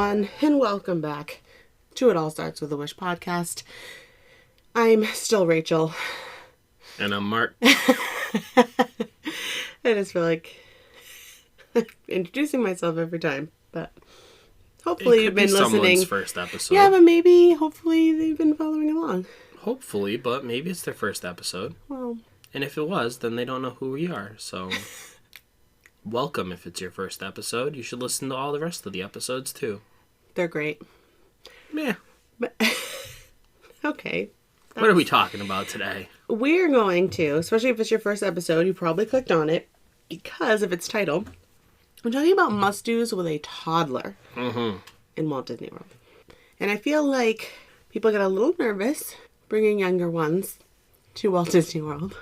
everyone, and welcome back to It All Starts With a Wish podcast. I'm still Rachel. And I'm Mark. I just feel like introducing myself every time, but hopefully you've been listening. Someone's first episode. Yeah, but hopefully they've been following along. Hopefully, but maybe it's their first episode. Well, and if it was, then they don't know who we are, so... Welcome if it's your first episode. You should listen to all the rest of the episodes, too. They're great. Meh. But, okay. What are we talking about today? We're going to, especially if it's your first episode, you probably clicked on it because of its title. We're talking about must-dos with a toddler in Walt Disney World. And I feel like people get a little nervous bringing younger ones to Walt Disney World.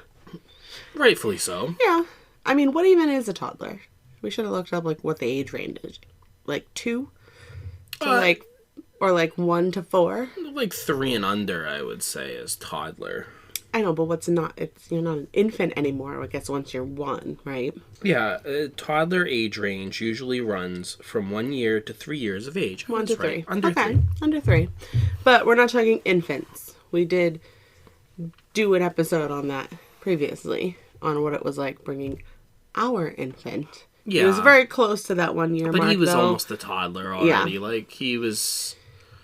Rightfully so. Yeah. I mean, what even is a toddler? We should have looked up, what the age range is. 2? Or 1 to 4? 3 and under, I would say, is toddler. I know, but you're not an infant anymore, I guess, once you're 1, right? Yeah, toddler age range usually runs from 1 year to 3 years of age. 1 to 3. Under 3. Under 3. But we're not talking infants. We did do an episode on that previously, on what it was like bringing our infant. Yeah. It was very close to that 1 year mark, But he was though. almost a toddler already. Yeah. He was...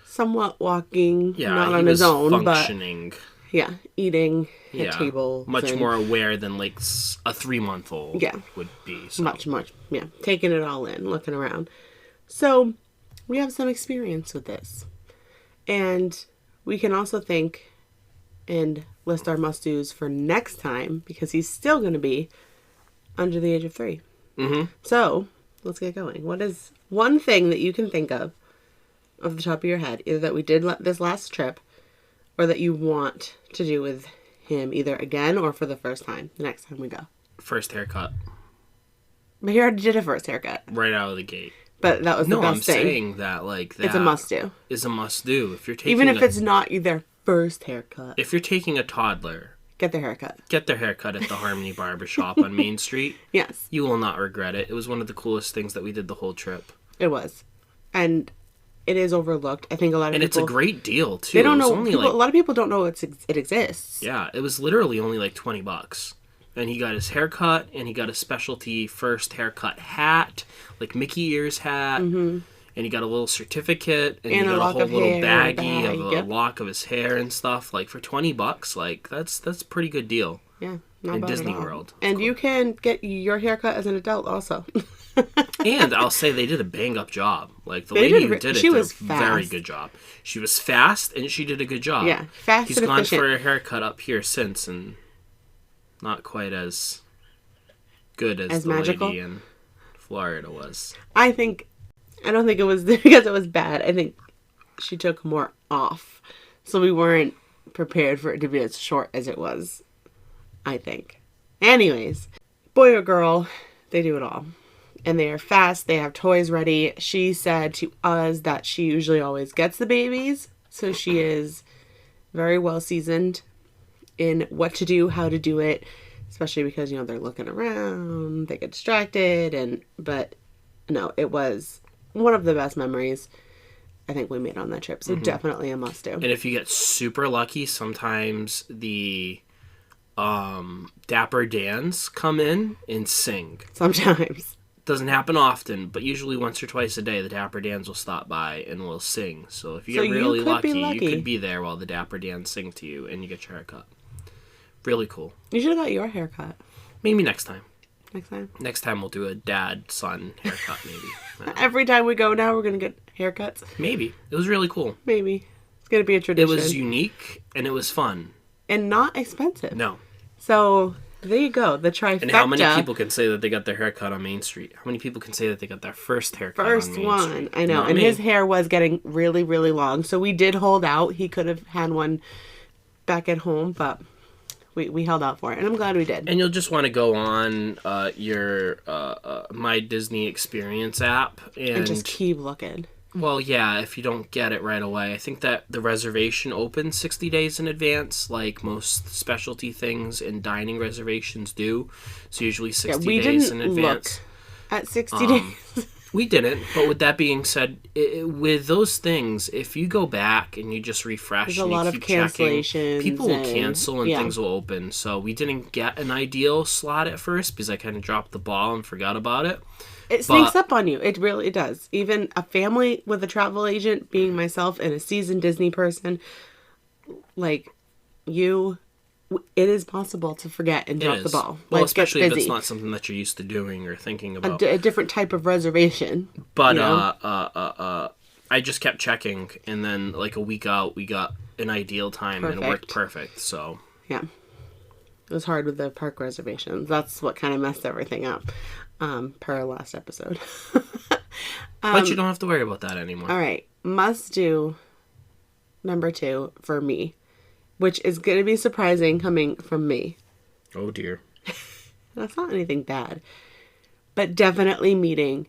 somewhat walking, yeah, not on his own, functioning. But... yeah, eating at tables. Much more aware than, a 3-month-old would be. So. Much, yeah. Taking it all in, looking around. So, we have some experience with this. And we can also think and list our must-dos for next time, because he's still going to be under the age of 3. Mm-hmm. So, let's get going. What is one thing that you can think of the top of your head, either that we did this last trip, or that you want to do with him, either again or for the first time, the next time we go? First haircut. But he already did a first haircut. Right out of the gate. But that was the best thing. No, I'm saying that, that... it's a must-do. Is a must-do. If you're taking even if it's not their first haircut. If you're taking a toddler... get their haircut. Get their haircut at the Harmony Barbershop on Main Street. Yes. You will not regret it. It was one of the coolest things that we did the whole trip. It was. And... it is overlooked. I think a lot of people... and it's a great deal, too. They don't know... a lot of people don't know it exists. Yeah, it was literally only $20. And he got his haircut, and he got a specialty first haircut hat, Mickey ears hat, and he got a little certificate, and he got a whole little baggie of a lock of his hair and stuff. For $20, that's a pretty good deal. Yeah, not in bad Disney at all. World. And you can get your haircut as an adult also. And I'll say they did a bang-up job. The lady who did it did a very good job. She was fast, and she did a good job. Yeah, fast and efficient. He's gone for a haircut up here since, and not quite as good as the magical lady in Florida was. I don't think it was because it was bad. I think she took more off. So we weren't prepared for it to be as short as it was, I think. Anyways, boy or girl, they do it all. And they are fast. They have toys ready. She said to us that she usually always gets the babies. So she is very well seasoned in what to do, how to do it. Especially because, they're looking around. They get distracted. But no, it was one of the best memories I think we made on that trip. So definitely a must do. And if you get super lucky, sometimes the... Dapper Dans come in and sing. Sometimes. Doesn't happen often, but usually once or twice a day, the Dapper Dans will stop by and will sing. So if you get really lucky, you could be there while the Dapper Dans sing to you and you get your haircut. Really cool. You should have got your haircut. Maybe next time. Next time we'll do a dad-son haircut, maybe. Every time we go now, we're going to get haircuts. Maybe. It was really cool. Maybe. It's going to be a tradition. It was unique, and it was fun. And not expensive. No. So, there you go. The trifecta. And how many people can say that they got their haircut on Main Street? How many people can say that they got their first haircut on Main Street? First one. I know. And his hair was getting really, really long. So, we did hold out. He could have had one back at home, but we held out for it. And I'm glad we did. And you'll just want to go on your My Disney Experience app. And just keep looking. Well, yeah, if you don't get it right away. I think that the reservation opens 60 days in advance, like most specialty things and dining reservations do. So usually 60 days in advance. Look at 60 days. We didn't, but with that being said, with those things, if you go back and you just refresh, there's a lot of cancellations. People will cancel and things will open. So we didn't get an ideal slot at first because I kind of dropped the ball and forgot about it. It sneaks up on you. It really does. Even a family with a travel agent, being myself and a seasoned Disney person, like you, it is possible to forget and drop the ball. Well, especially if it's not something that you're used to doing or thinking about. A different type of reservation. But I just kept checking, and then like a week out, we got an ideal time, and it worked perfect. So yeah, it was hard with the park reservations. That's what kind of messed everything up. Per last episode. But you don't have to worry about that anymore. All right, must do number 2 for me, which is going to be surprising coming from me. Oh, dear. That's not anything bad. But definitely meeting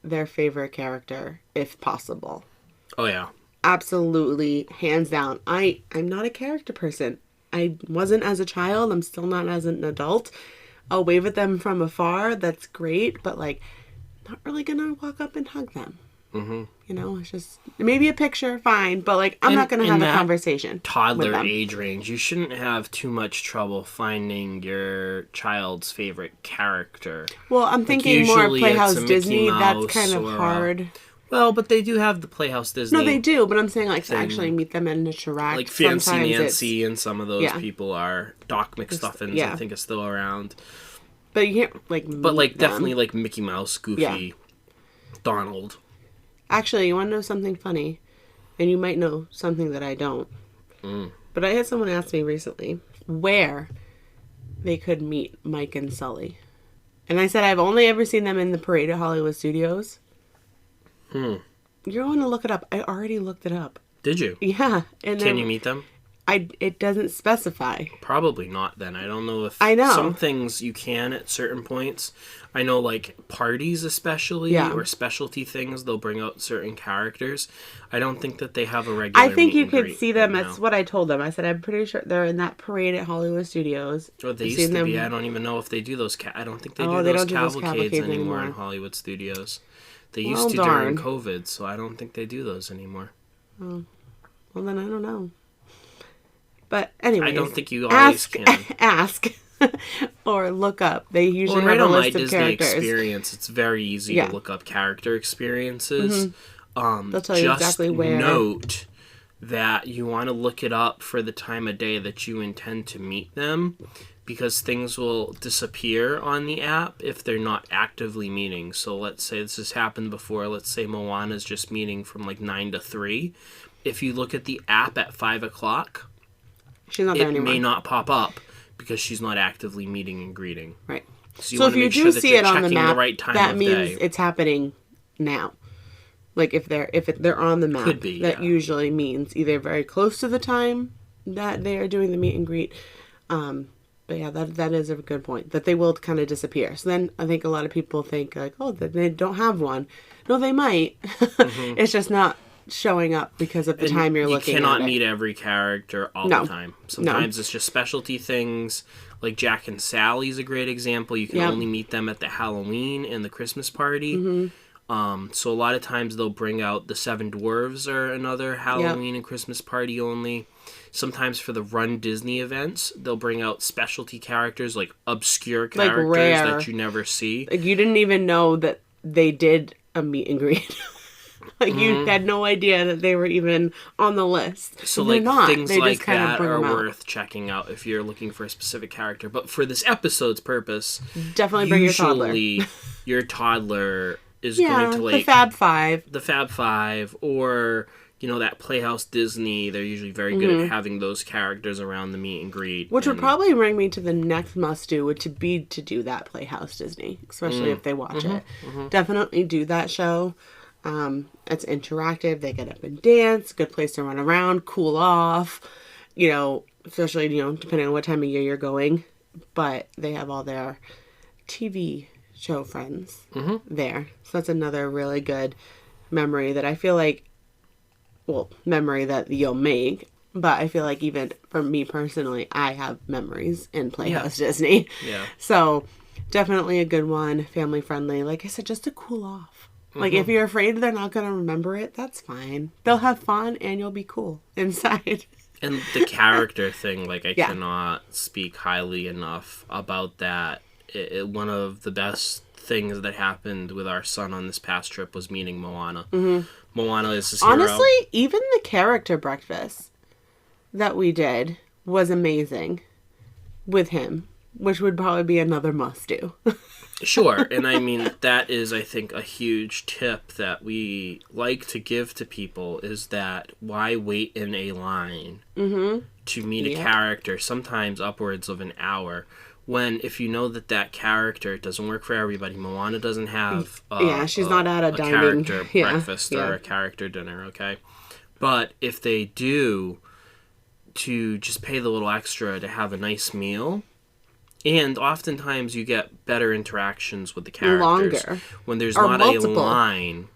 their favorite character, if possible. Oh, yeah. Absolutely, hands down. I'm not a character person. I wasn't as a child. I'm still not as an adult. I'll wave at them from afar. That's great. But, like, not really going to walk up and hug them. Mm-hmm. You know, it's just maybe a picture, fine, but like I'm not going to have a conversation. Toddler age range, you shouldn't have too much trouble finding your child's favorite character. Well, I'm thinking more of Playhouse Disney. That's kind of hard. Well, but they do have the Playhouse Disney. No, they do, but I'm saying like to actually meet them and interact. Like Fancy Nancy and some of those people are. Doc McStuffins, I think, is still around. But you can't like. But like definitely like Mickey Mouse, Goofy, Donald. Actually, you want to know something funny? And you might know something that I don't. But I had someone ask me recently where they could meet Mike and Sully. And I said I've only ever seen them in the parade at Hollywood Studios. You're going to look it up. I already looked it up. Did you? Yeah. And can you meet them? It doesn't specify. Probably not then. I don't know if... I know. Some things you can at certain points. I know, like, parties especially, or specialty things, they'll bring out certain characters. I don't think that they have a regular I think you could see them. That's what I told them. I said, I'm pretty sure they're in that parade at Hollywood Studios. Or they used to be. I don't even know if they do those... I don't think they do those cavalcades anymore in Hollywood Studios. They used to during COVID, so I don't think they do those anymore. Oh. Well, then I don't know. But anyways, I don't think you always can. Ask or look up. They usually have a list of characters. Experience, it's very easy to look up character experiences. They'll tell you exactly where. Note that you want to look it up for the time of day that you intend to meet them, because things will disappear on the app if they're not actively meeting. So let's say this has happened before. Let's say Moana's just meeting from like 9 to 3. If you look at the app at 5 o'clock... She's not there anymore. It may not pop up because she's not actively meeting and greeting. Right. So if you do see it on the map, that means it's happening now. Like if they're on the map, that usually means either very close to the time that they are doing the meet and greet. But yeah, that is a good point. That they will kind of disappear. So then I think a lot of people think like, oh, that they don't have one. No, they might. It's just not showing up because of the time you're looking at it. You cannot meet every character all the time. Sometimes it's just specialty things. Like Jack and Sally's a great example. You can only meet them at the Halloween and the Christmas party. So a lot of times they'll bring out the Seven Dwarves or another Halloween and Christmas party only. Sometimes for the Run Disney events, they'll bring out specialty characters, like obscure characters that you never see. Like you didn't even know that they did a meet and greet. Like, you had no idea that they were even on the list. So, like, things like that are worth checking out if you're looking for a specific character. But for this episode's purpose... Definitely bring your toddler. Your toddler is going to, like... the Fab Five. The Fab Five, or, you know, that Playhouse Disney. They're usually very good at having those characters around the meet and greet. Which would probably bring me to the next must-do, which would be to do that Playhouse Disney. Especially if they watch it. Definitely do that show. It's interactive. They get up and dance. Good place to run around, cool off. You know, especially, you know, depending on what time of year you're going. But they have all their TV show friends there. So that's another really good memory that I feel like, well, memory that you'll make. But I feel like even for me personally, I have memories in Playhouse Disney. Yeah. So definitely a good one. Family friendly. Like I said, just to cool off. Like, if you're afraid they're not going to remember it, that's fine. They'll have fun, and you'll be cool inside. And the character thing, like, I cannot speak highly enough about that. One of the best things that happened with our son on this past trip was meeting Moana. Moana is his hero. Honestly, even the character breakfast that we did was amazing with him, which would probably be another must-do. Sure, and I mean, that is, I think, a huge tip that we like to give to people, is that why wait in a line to meet a character, sometimes upwards of an hour, when if you know that character doesn't work for everybody. Moana doesn't have she's not at a dining character breakfast or a character dinner, okay? But if they do, to just pay the little extra to have a nice meal. And oftentimes you get better interactions with the characters. Longer. When there's or not multiple. a line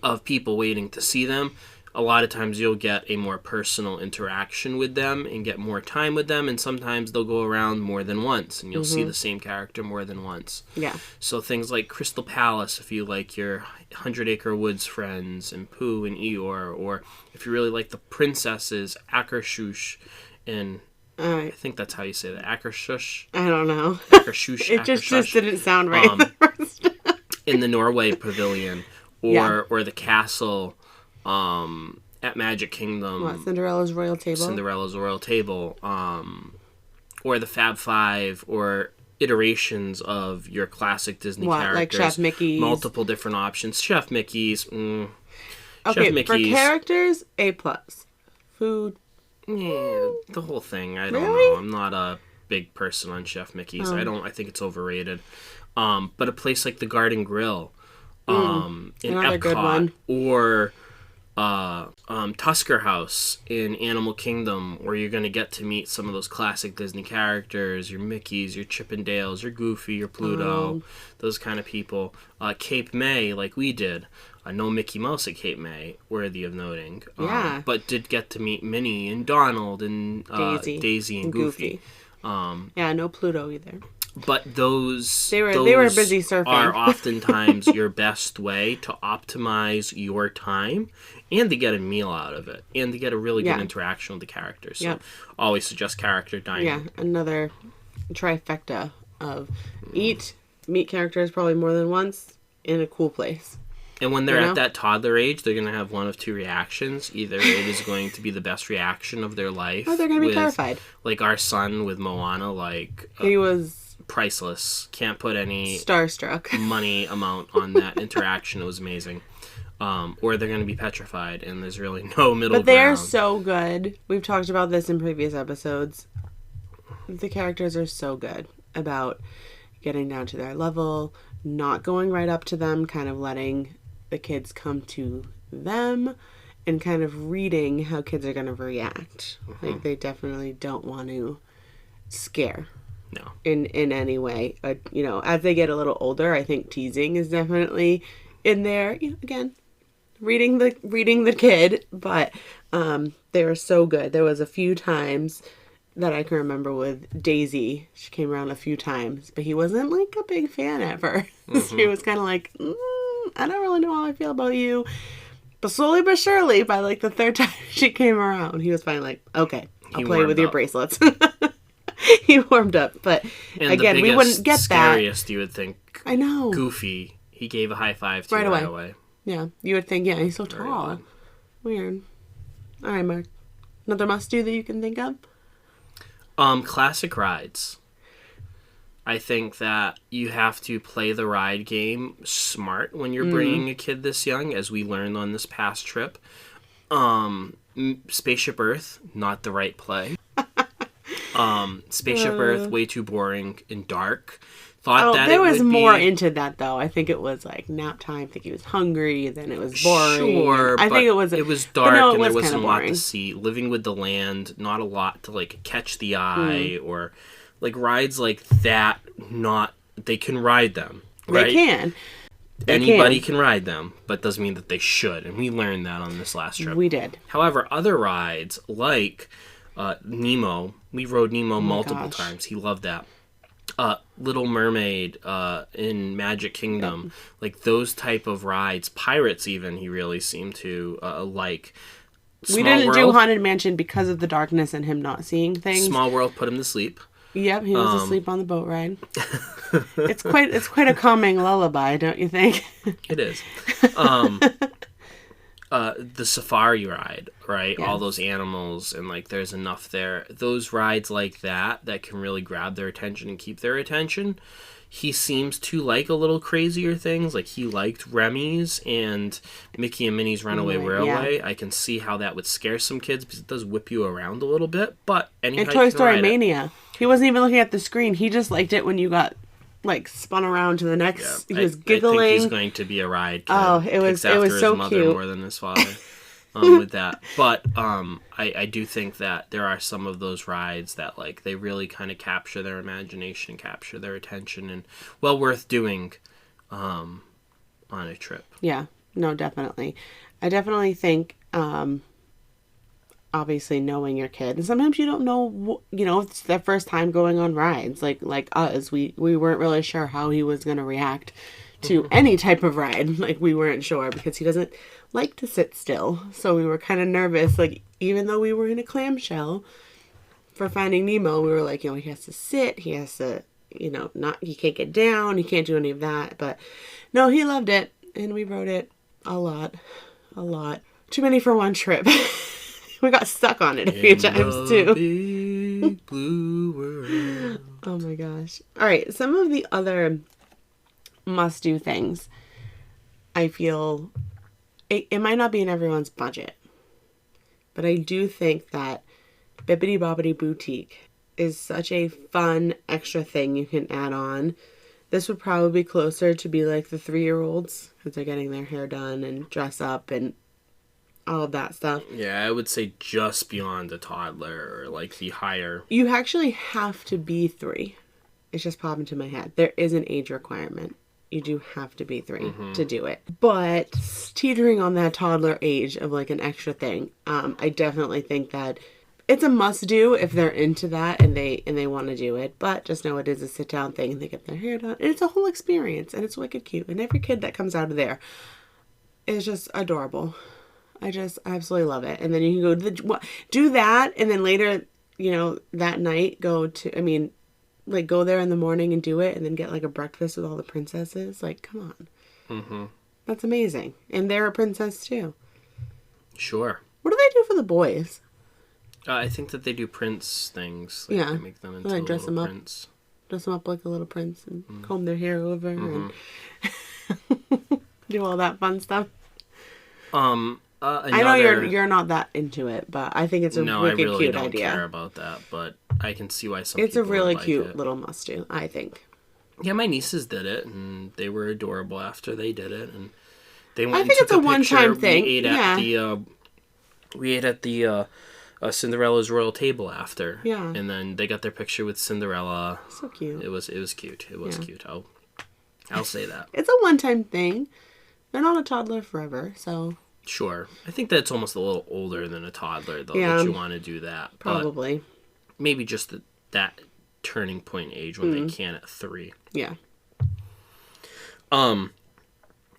of people waiting to see them, a lot of times you'll get a more personal interaction with them and get more time with them. And sometimes they'll go around more than once and you'll see the same character more than once. Yeah. So things like Crystal Palace, if you like your 100 Acre Woods friends, and Pooh and Eeyore, or if you really like the princesses, Akershush and... I think that's how you say that. Akershush? I don't know. Akershush. It just didn't sound right the first time. In the Norway Pavilion. Or the castle at Magic Kingdom. What, Cinderella's Royal Table? Cinderella's Royal Table. Or the Fab Five, or iterations of your classic Disney characters. Like Chef Mickey's? Multiple different options. Chef Mickey's. Okay, Chef Mickey's. For characters, A+. Food. Yeah, the whole thing. I don't know. I'm not a big person on Chef Mickey's. I think it's overrated. But a place like the Garden Grill, in Another Epcot, good one. or Tusker House in Animal Kingdom, where you're going to get to meet some of those classic Disney characters, your Mickeys, your Chippendales, your Goofy, your Pluto, those kind of people. Cape May, like we did. No Mickey Mouse at Cape May, worthy of noting. But did get to meet Minnie and Donald and Daisy and Goofy. No Pluto either. But those they were busy surfing. Are oftentimes your best way to optimize your time and to get a meal out of it and to get a really good interaction with the characters. So always suggest character dining. Yeah, another trifecta of meet characters probably more than once in a cool place. And when they're at that toddler age, they're going to have one of two reactions. Either it is going to be the best reaction of their life. Or they're going to be terrified. Like our son with Moana, he was... priceless. Can't put any... starstruck. money amount on that interaction. It was amazing. Or they're going to be petrified, and there's really no middle ground. But they're so good. We've talked about this in previous episodes. The characters are so good about getting down to their level, not going right up to them, kind of letting the kids come to them, and kind of reading how kids are going to react. Like, they definitely don't want to scare. No. In any way. As they get a little older, I think teasing is definitely in there. Again, reading the kid, but they were so good. There was a few times that I can remember with Daisy. She came around a few times, but he wasn't like a big fan at first. He was kind of like, I don't really know how I feel about you. But slowly but surely, by like the third time she came around, he was finally like, okay, I'll play with your bracelets. He warmed up, but and again, we wouldn't get scariest, you would think. I know. Goofy, he gave a high five to right away. Yeah, you would think, he's so tall. Weird. All right, Mark. Another must-do that you can think of? Classic rides. I think that you have to play the ride game smart when you're bringing a kid this young, as we learned on this past trip. Spaceship Earth, not the right play. Spaceship Earth, way too boring and dark. There was more into that, though. I think it was like nap time. I think he was hungry, then it was boring. Sure, I think it was dark and there wasn't a lot to see. Living with the Land, not a lot to like catch the eye or like rides like that. They can ride them. Right? They can. Anybody can ride them, but doesn't mean that they should. And we learned that on this last trip. We did. However, other rides like Nemo, we rode Nemo multiple times. He loved that. Little Mermaid in Magic Kingdom. Yep. Like those type of rides. Pirates even, he really seemed to like. We didn't do Haunted Mansion because of the darkness and him not seeing things. Small World put him to sleep. Yep, he was asleep on the boat ride. It's quite a calming lullaby, don't you think? It is. The safari ride, right? Yes. All those animals and like there's enough there. Those rides like that can really grab their attention and keep their attention. He seems to like a little crazier things. Like he liked Remy's and Mickey and Minnie's Runaway Railway. Yeah. I can see how that would scare some kids because it does whip you around a little bit. But anyhow, and Toy Story Mania. He wasn't even looking at the screen. He just liked it when you got like spun around to the next. Yeah, he was giggling. I think he's going to be a ride kid. Oh, it was so his mother cute. More than his father. With that, but I do think that there are some of those rides that like they really kind of capture their imagination, capture their attention, and well worth doing on a trip. Yeah, no, definitely. I definitely think obviously knowing your kid, and sometimes you don't know, if it's their first time going on rides, like us, we weren't really sure how he was going to react to any type of ride. Like we weren't sure because he doesn't like to sit still, so we were kind of nervous. Like even though we were in a clamshell for Finding Nemo, we were like, he has to sit, he has to, he can't get down, he can't do any of that. But no, he loved it, and we rode it a lot. Too many for one trip. We got stuck on it a few times too. Big blue world. Oh my gosh! All right, some of the other must-do things. I feel it might not be in everyone's budget, but I do think that Bibbidi Bobbidi Boutique is such a fun extra thing you can add on. This would probably be closer to be like the 3-year-olds because they're getting their hair done and dress up and all of that stuff. Yeah, I would say just beyond a toddler or like the higher. You actually have to be 3. It's just popped into my head. There is an age requirement. You do have to be 3 to do it. But teetering on that toddler age of like an extra thing, I definitely think that it's a must do if they're into that and they want to do it. But just know it is a sit down thing and they get their hair done. And it's a whole experience and it's wicked cute. And every kid that comes out of there is just adorable. I just absolutely love it. And then you can go do that and then later, that night go there in the morning and do it and then get like a breakfast with all the princesses. Like, come on. Mm-hmm. That's amazing. And they're a princess too. Sure. What do they do for the boys? I think that they do prince things. Like they make them into a little prince. Dress them up like a little prince and comb their hair over and do all that fun stuff. I know you're not that into it, but I think it's a wicked cute idea. No, I really don't care about that, but I can see why some it's people a really like cute it. Little must-do, I think. Yeah, my nieces did it, and they were adorable after they did it, and they went I think it's a one-time thing. We ate at the Cinderella's royal table after. Yeah. And then they got their picture with Cinderella. So cute. It was cute. It was cute. I'll say that. It's a one-time thing. They're not a toddler forever, so. Sure. I think that's almost a little older than a toddler, though, that you want to do that. Probably. But maybe just that turning point age when they can at 3. Yeah.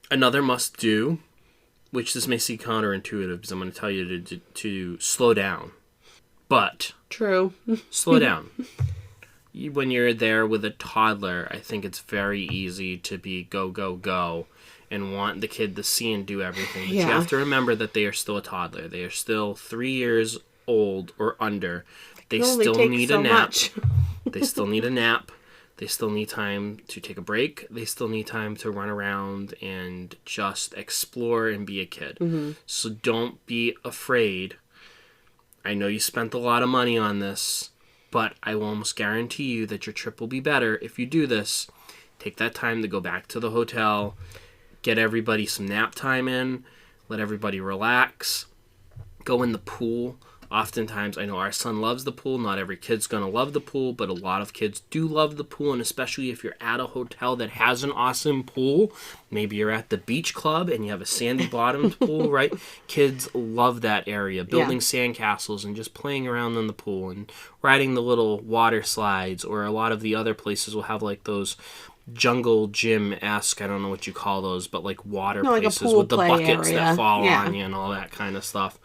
Another must-do, which this may seem counterintuitive, because I'm going to tell you to slow down. But. True. Slow down. When you're there with a toddler, I think it's very easy to be go, go, go. And want the kid to see and do everything. But you have to remember that they are still a toddler. They are still 3 years old or under. They still need a nap. They still need a nap. They still need time to take a break. They still need time to run around and just explore and be a kid. Mm-hmm. So don't be afraid. I know you spent a lot of money on this, but I will almost guarantee you that your trip will be better if you do this. Take that time to go back to the hotel. Get everybody some nap time in. Let everybody relax. Go in the pool. Oftentimes, I know our son loves the pool. Not every kid's going to love the pool, but a lot of kids do love the pool, and especially if you're at a hotel that has an awesome pool. Maybe you're at the beach club and you have a sandy bottomed pool, right? Kids love that area, building sandcastles and just playing around in the pool and riding the little water slides, or a lot of the other places will have like those jungle gym-esque, I don't know what you call those, but like water places like with the buckets area that fall on you and all that kind of stuff.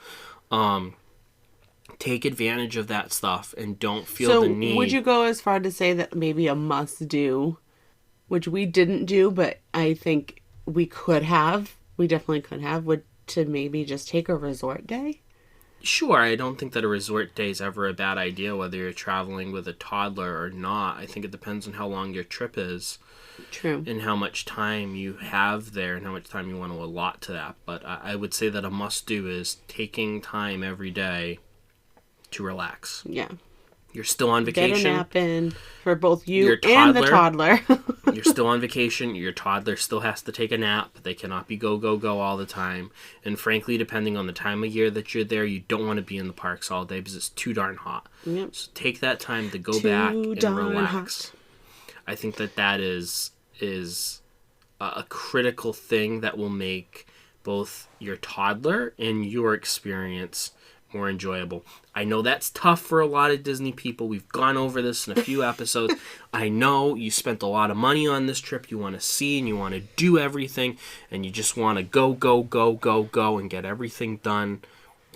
Take advantage of that stuff and don't feel the need. Would you go as far to say that maybe a must-do, which we didn't do, but I think we definitely could have, would to maybe just take a resort day? Sure, I don't think that a resort day is ever a bad idea, whether you're traveling with a toddler or not. I think it depends on how long your trip is. True. And how much time you have there and how much time you want to allot to that. But I would say that a must-do is taking time every day to relax. Yeah. You're still on vacation. Get a nap in for both you and the toddler. You're still on vacation. Your toddler still has to take a nap. They cannot be go, go, go all the time. And frankly, depending on the time of year that you're there, you don't want to be in the parks all day because it's too darn hot. Yep. So take that time to go back and relax. Hot. I think that is a critical thing that will make both your toddler and your experience more enjoyable. I know that's tough for a lot of Disney people. We've gone over this in a few episodes. I know you spent a lot of money on this trip. You want to see and you want to do everything, and you just want to go, go, go, go, go, and get everything done.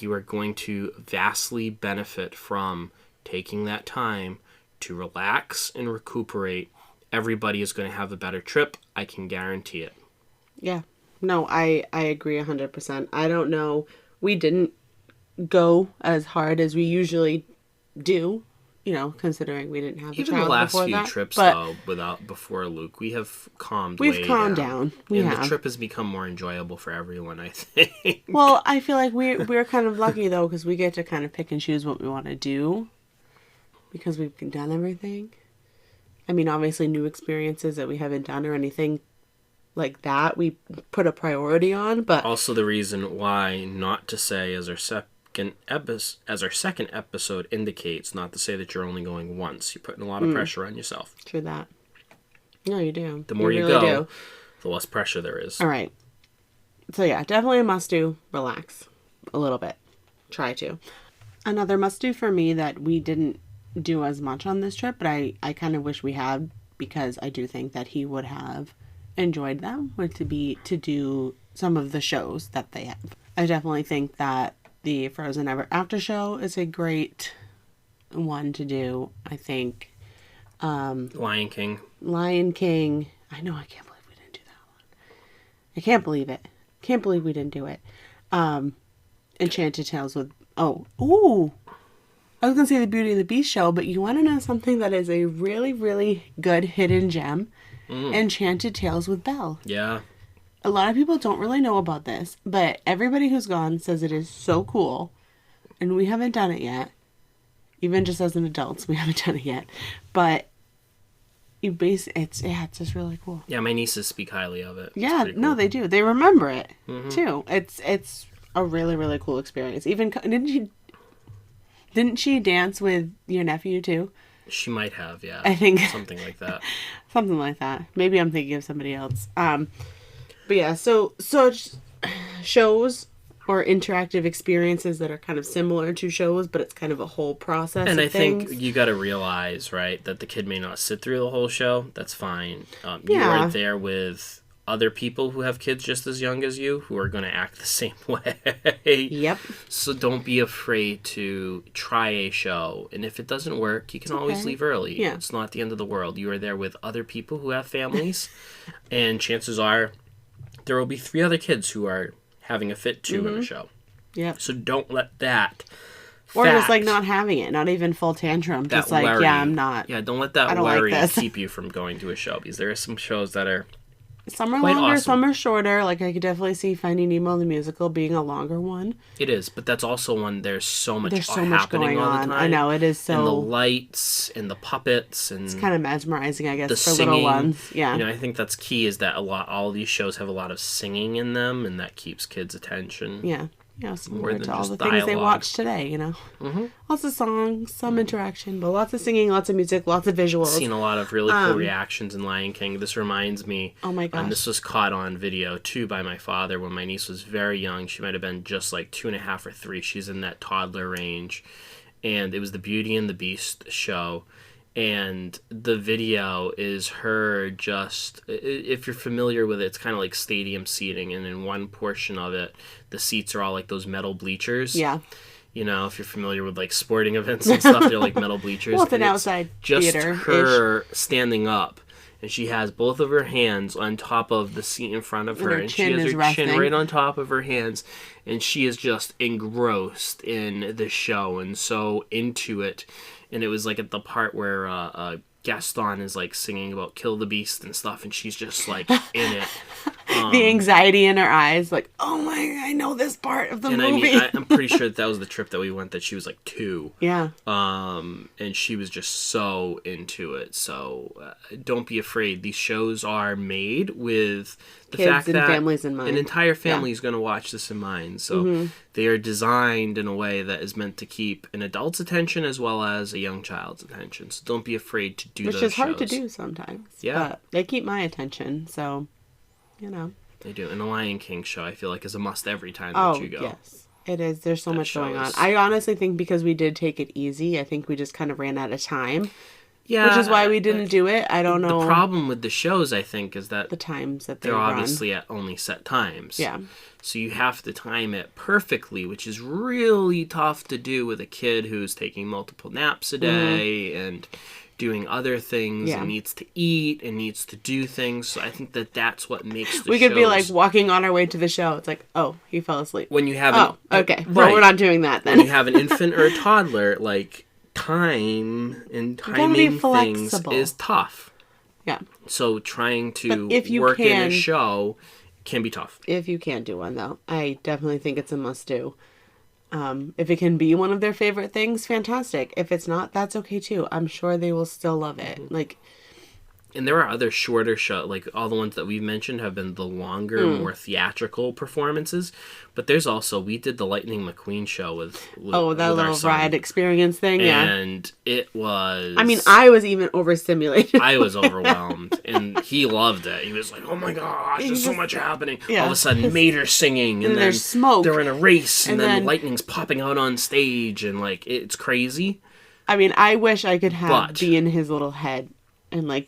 You are going to vastly benefit from taking that time to relax and recuperate. Everybody is going to have a better trip. I can guarantee it. Yeah. No, I agree 100%. I don't know. We didn't go as hard as we usually do, considering we didn't have the even child the last before few that. trips though before Luke, we have calmed down. The trip has become more enjoyable for everyone, I think. Well, I feel like we're kind of lucky though, because we get to kind of pick and choose what we want to do because we've done everything. I mean, obviously new experiences that we haven't done or anything like that we put a priority on, but also the reason why not to say as our second episode indicates, not to say that you're only going once. You're putting a lot of pressure on yourself. True that. No, you do. The more you really go, the less pressure there is. All right. So yeah, definitely a must-do. Relax a little bit. Try to. Another must-do for me that we didn't do as much on this trip, but I kind of wish we had, because I do think that he would have enjoyed them, would to do some of the shows that they have. I definitely think that the Frozen Ever After show is a great one to do. I think Lion King. I know, I can't believe we didn't do that one. I can't believe it. Can't believe we didn't do it. Enchanted Tales with I was going to say the Beauty and the Beast show, but you want to know something that is a really, really good hidden gem? Enchanted Tales with Belle. Yeah. A lot of people don't really know about this, but everybody who's gone says it is so cool, and we haven't done it yet. Even just as an adults, we haven't done it yet. But it's just really cool. Yeah, my nieces speak highly of it. Yeah, cool. No, they do. They remember it, too. It's a really, really cool experience. Even, didn't she dance with your nephew, too? She might have, yeah. I think. Something like that. Something like that. Maybe I'm thinking of somebody else. But yeah, so shows or interactive experiences that are kind of similar to shows, but it's kind of a whole process. And I think you got to realize, right, that the kid may not sit through the whole show. That's fine. You are there with other people who have kids just as young as you who are going to act the same way. Yep. So don't be afraid to try a show. And if it doesn't work, you can always leave early. Yeah. It's not the end of the world. You are there with other people who have families. And chances are there will be 3 other kids who are having a fit too in the show. Yeah. So don't let that or just like not having it, not even full tantrum. Just like, worry, I'm not. Yeah, don't let that worry keep you from going to a show, because there are some shows that are some are longer, some are shorter. Like, I could definitely see Finding Nemo the musical being a longer one. It is, but that's also one, there's so much happening all the time. I know, it is so... And the lights, and the puppets, and... It's kind of mesmerizing, I guess, for singing, little ones. Yeah. I think that's key, is that all these shows have a lot of singing in them, and that keeps kids' attention. Yeah. similar to all the things they watch today, Lots of songs, some interaction, but lots of singing, lots of music, lots of visuals. I've seen a lot of really cool reactions in Lion King. This reminds me, oh my gosh. This was caught on video too by my father when my niece was very young. She might have been just like 2.5 or 3. She's in that toddler range. And it was the Beauty and the Beast show. And the video is her just, if you're familiar with it, it's kind of like stadium seating. And in one portion of it, the seats are all like those metal bleachers. Yeah. If you're familiar with like sporting events and stuff, they're like metal bleachers. Well, it's an outside theater. Just her standing up. And she has both of her hands on top of the seat in front of her. And she has her chin right on top of her hands. And she is just engrossed in the show and so into it. And it was like at the part where Gaston is like singing about Kill the Beast and stuff. And she's just like in it. The anxiety in her eyes, like, oh my, I know this part of the movie. I'm pretty sure that was the trip that we went that she was like 2. Yeah. And she was just so into it. So don't be afraid. These shows are made with the kids fact and that families in mind. An entire family is going to watch this in mind. So they are designed in a way that is meant to keep an adult's attention as well as a young child's attention. So don't be afraid to do those shows. Which is hard to do sometimes. Yeah. But they keep my attention, so... They do. And the Lion King show, I feel like, is a must every time that you go. Oh, yes. It is. There's so much going on. I honestly think because we did take it easy, I think we just kind of ran out of time. Yeah. Which is why we didn't do it. I don't know. The problem with the shows, I think, is that... the times that they're obviously at only set times. Yeah. So you have to time it perfectly, which is really tough to do with a kid who's taking multiple naps a day and... doing other things and needs to eat and needs to do things. So I think that's what makes the we could be like walking on our way to the show. It's like, oh, he fell asleep. When you have okay. Right. Well, we're not doing that then. When you have an infant or a toddler, like time and timing things is tough. Yeah. So trying to work in a show can be tough. If you can't do one though, I definitely think it's a must do. If it can be one of their favorite things, fantastic. If it's not, that's okay too. I'm sure they will still love it. And there are other shorter shows, like all the ones that we've mentioned have been the longer, more theatrical performances. But there's also, we did the Lightning McQueen show with that little ride experience thing, and it was... I mean, I was even overstimulated. I was overwhelmed, and he loved it. He was like, oh my gosh, there's so much happening. Yeah. All of a sudden, Mater's singing, and then there's smoke. They're in a race, and then lightning's popping out on stage, and like, it's crazy. I mean, I wish I could be in his little head and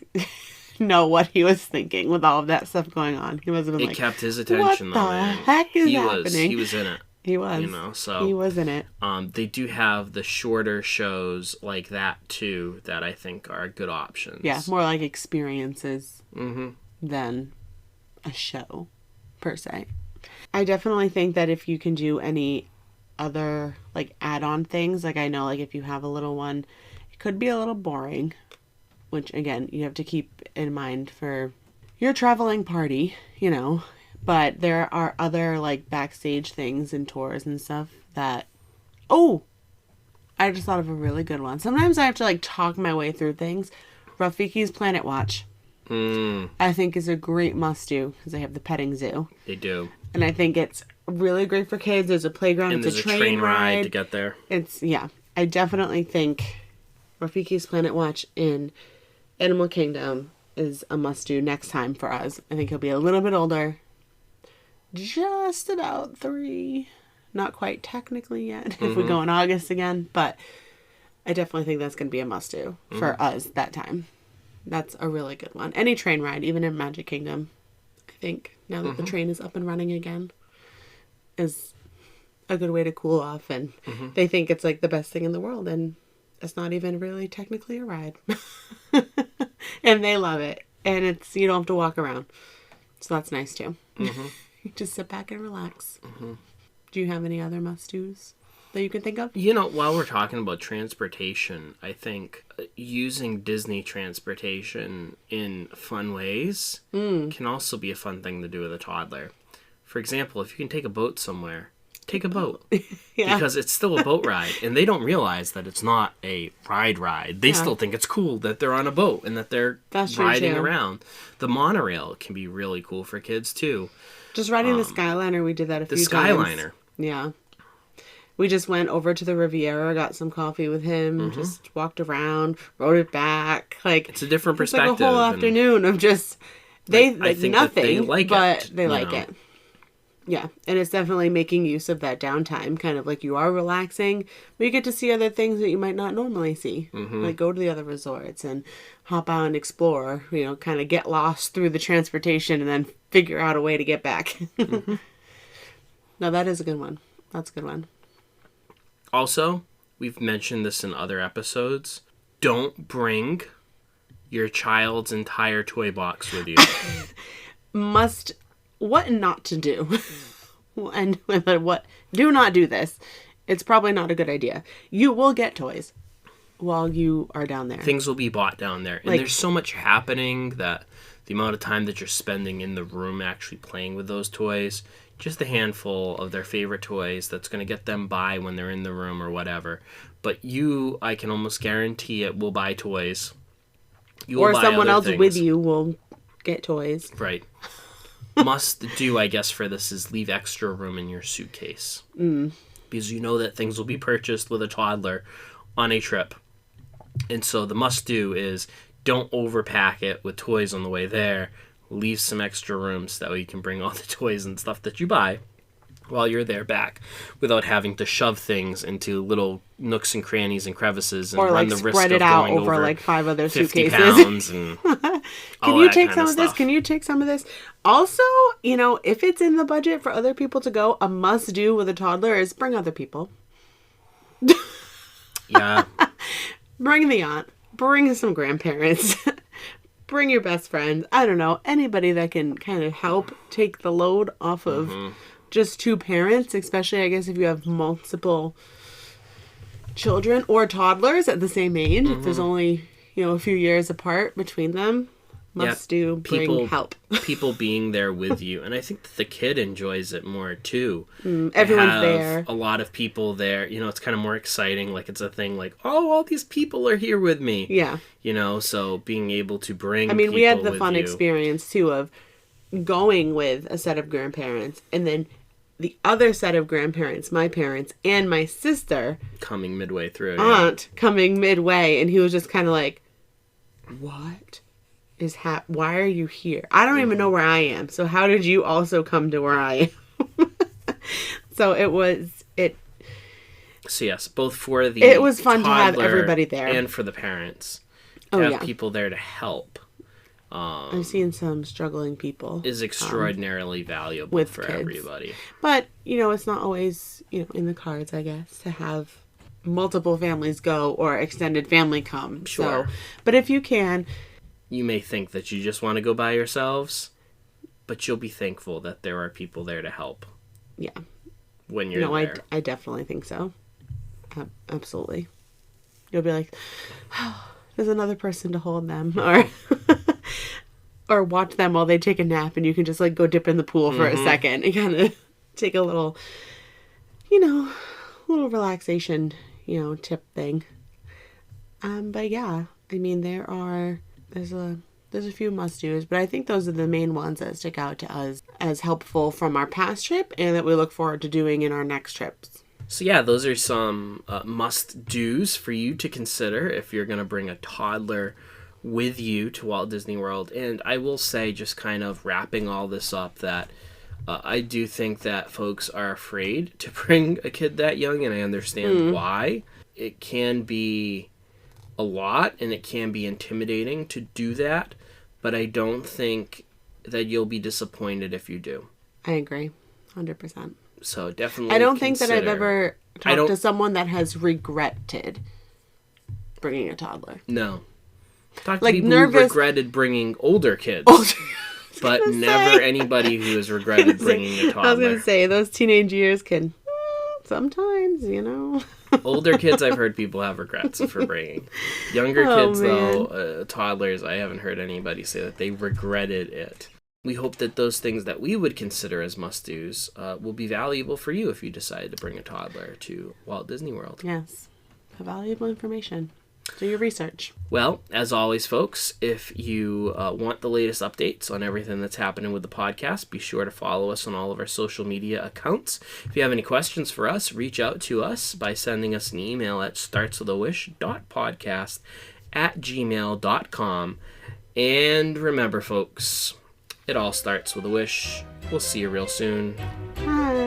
know what he was thinking with all of that stuff going on. He must have been it kept his attention. What the heck is happening? He was in it. He was. So he was in it. They do have the shorter shows like that too that I think are good options. Yeah, more like experiences than a show per se. I definitely think that if you can do any other add-on things, I know if you have a little one, it could be a little boring. Which, again, you have to keep in mind for your traveling party, But there are other, backstage things and tours and stuff that... Oh! I just thought of a really good one. Sometimes I have to, talk my way through things. Rafiki's Planet Watch. I think is a great must-do, because they have the petting zoo. They do. And I think it's really great for kids. There's a playground. And it's there's a train ride to get there. I definitely think Rafiki's Planet Watch in... Animal Kingdom is a must-do next time for us. I think he'll be a little bit older. Just about 3. Not quite technically yet, if we go in August again. But I definitely think that's going to be a must-do for us that time. That's a really good one. Any train ride, even in Magic Kingdom, I think, now that the train is up and running again, is a good way to cool off. And they think it's the best thing in the world. And it's not even really technically a ride. And they love it. And you don't have to walk around. So that's nice too. You just sit back and relax. Do you have any other must-dos that you can think of? While we're talking about transportation, I think using Disney transportation in fun ways can also be a fun thing to do with a toddler. For example, if you can take a boat somewhere, take a boat. Because it's still a boat ride. And they don't realize that it's not a ride. They still think it's cool that they're on a boat and that they're riding around. The monorail can be really cool for kids, too. Just riding the Skyliner, we did that a few times. The Skyliner. Yeah. We just went over to the Riviera, got some coffee with him, just walked around, rode it back. Like, it's a different perspective. It's like a whole afternoon of just I think nothing, they like but it, they like it. Yeah, and it's definitely making use of that downtime, kind of like you are relaxing, but you get to see other things that you might not normally see. Like go to the other resorts and hop out and explore, kind of get lost through the transportation and then figure out a way to get back. No, that is a good one. That's a good one. Also, we've mentioned this in other episodes. Don't bring your child's entire toy box with you. What not to do. And what, do not do this. It's probably not a good idea. You will get toys while you are down there. Things will be bought down there. And there's so much happening that the amount of time that you're spending in the room actually playing with those toys, just a handful of their favorite toys that's going to get them by when they're in the room or whatever. But I can almost guarantee it, will buy toys. Or someone else with you will get toys. Right. Must do, I guess, for this is leave extra room in your suitcase. Because you know that things will be purchased with a toddler on a trip. And so the must do is don't overpack it with toys on the way there. Leave some extra room so that way you can bring all the toys and stuff that you buy while you're there back without having to shove things into little nooks and crannies and crevices and run the risk of spread it out going over like 5 other 50 suitcases. Pounds and Can you take some of this? Can you take some of this? Also, if it's in the budget for other people to go, a must do with a toddler is bring other people. Yeah. Bring the aunt. Bring some grandparents. Bring your best friend. I don't know. Anybody that can kind of help take the load off of just 2 parents, especially, I guess, if you have multiple children or toddlers at the same age. If there's only, a few years apart between them. Bring help. People being there with you. And I think that the kid enjoys it more, too. Everyone's there. A lot of people there. It's kind of more exciting. Like, it's a thing like, oh, all these people are here with me. Yeah. So being able to bring we had the fun experience, too, of going with a set of grandparents. And then the other set of grandparents, my parents, and my sister. Coming midway through. Aunt coming midway. And he was just kind of like, what? Why are you here? I don't even know where I am. So how did you also come to where I am? So So yes, both for the it was fun to have everybody there and for the parents to have people there to help. I've seen some struggling people is extraordinarily valuable for kids. Everybody. But it's not always in the cards, I guess, to have multiple families go or extended family come. Sure. So, but if you can. You may think that you just want to go by yourselves, but you'll be thankful that there are people there to help. Yeah. When you're there. I definitely think so. Absolutely. You'll be like, oh, there's another person to hold them. Or watch them while they take a nap and you can just go dip in the pool for a second and kind of take a little, little relaxation, tip thing. But yeah, there's a few must-dos, but I think those are the main ones that stick out to us as helpful from our past trip and that we look forward to doing in our next trips. So yeah, those are some must-dos for you to consider if you're going to bring a toddler with you to Walt Disney World. And I will say, just kind of wrapping all this up, that I do think that folks are afraid to bring a kid that young, and I understand why. It can be a lot, and it can be intimidating to do that, but I don't think that you'll be disappointed if you do. I agree, 100%. So definitely I don't think that I've ever talked to someone that has regretted bringing a toddler. No. Talk to people who regretted bringing older kids. But never anybody who has regretted bringing a toddler. I was going to say, those teenage years can sometimes, Older kids, I've heard people have regrets for bringing. Younger kids, though, toddlers, I haven't heard anybody say that they regretted it. We hope that those things that we would consider as must-dos will be valuable for you if you decide to bring a toddler to Walt Disney World. Yes. Valuable information. Do your research. Well, as always, folks, if you want the latest updates on everything that's happening with the podcast, be sure to follow us on all of our social media accounts. If you have any questions for us, reach out to us by sending us an email at startswithawish.podcast@gmail.com. And remember, folks, it all starts with a wish. We'll see you real soon. Bye.